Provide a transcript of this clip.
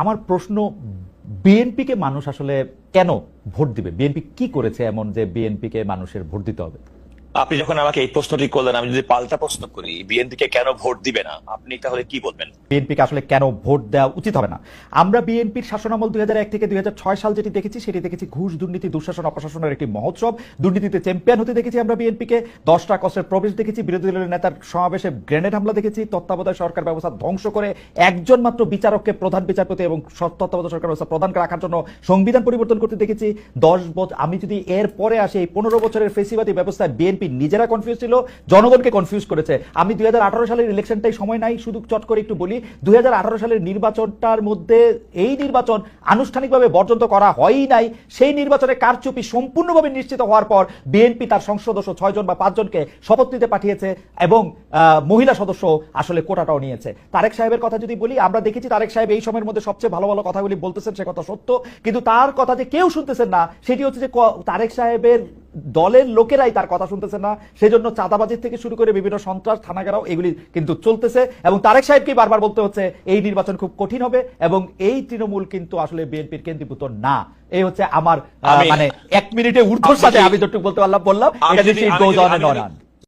আমার প্রশ্ন, বিএনপিকে মানুষ আসলে কেন ভোট দিবে? বিএনপি কি করেছে এমন যে বিএনপিকে মানুষের ভোট দিতে হবে? আপনি যখন আমাকে এই প্রশ্নটি করলেন, আমি যদি পাল্টা প্রশ্ন করি, বিএনপিকে কেন ভোট দিবে না, আপনি তাহলে কি বলবেন? বিএনপিকে আসলে কেন ভোট দেওয়া উচিত হবে না? আমরা বিএনপির শাসনামল 2001 থেকে 2006 সাল যেটি দেখেছি, সেটি দেখেছি ঘুষ, দুর্নীতি, দুঃশাসন, অপশাসনের একটি মহোৎসব। দুর্নীতিতে চ্যাম্পিয়ন হতে দেখেছি আমরা বিএনপিকে। 10টা কষ্টের প্রবেশ দেখেছি, বিরোধী দলের নেতার সমাবেশে গ্রেনেড হামলা দেখেছি, তত্ত্বাবধায়ক সরকার ব্যবস্থা ধ্বংস করে একজন মাত্র বিচারককে প্রধান বিচারপতি এবং তত্ত্বাবধায়ক সরকার ব্যবস্থা প্রধান রাখার জন্য সংবিধান পরিবর্তন করতে দেখেছি। 10 বছর, আমি যদি এর পরে আসি, এই 15 বছরের ফেসিবাদী ব্যবস্থায় বিএনপি নিজেরা কনফিউজ ছিল, জনগণকে কনফিউজ করেছে। আমি 2018 সালের ইলেকশনটাই সময় নাই, শুধু চট করে একটু বলি, 2018 সালের নির্বাচনটার মধ্যে এই নির্বাচন আনুষ্ঠানিকভাবে বর্জন করা হয়ই নাই। সেই নির্বাচনে কারচুপি সম্পূর্ণভাবে নিশ্চিত হওয়ার পর বিএনপি তার সংসদ সদস্য 6 জন বা 5 জনকে শপথ নিতে পাঠিয়েছে এবং মহিলা সদস্য আসলে কোটাটাও নিয়েছে। তারেক সাহেবের কথা যদি বলি, আমরা দেখেছি তারেক সাহেব এই সময়ের মধ্যে সবচেয়ে ভালো ভালো কথাগুলি বলতেছেন, সে কথা সত্য, কিন্তু তার কথা যে কেউ শুনতেছেন না, সেটি হচ্ছে যে তারেক সাহেবের দলের লোকেরাই তার কথা শুনতেছে না। সেজন্য চাঁদাবাজির থেকে শুরু করে বিভিন্ন সন্ত্রাস, থানাঘেরাও এগুলি কিন্তু চলতেছে এবং তারেক সাহেবকেই বারবার বলতে হচ্ছে এই নির্বাচন খুব কঠিন হবে এবং এই তৃণমূল কিন্তু আসলে বিএনপির কেন্দ্রীভূত না। এই হচ্ছে আমার মানে 1 মিনিটে ঊর্ধ্বর সাথে আমি যতটুকু বলতে পারলাম বললাম। এটা যদি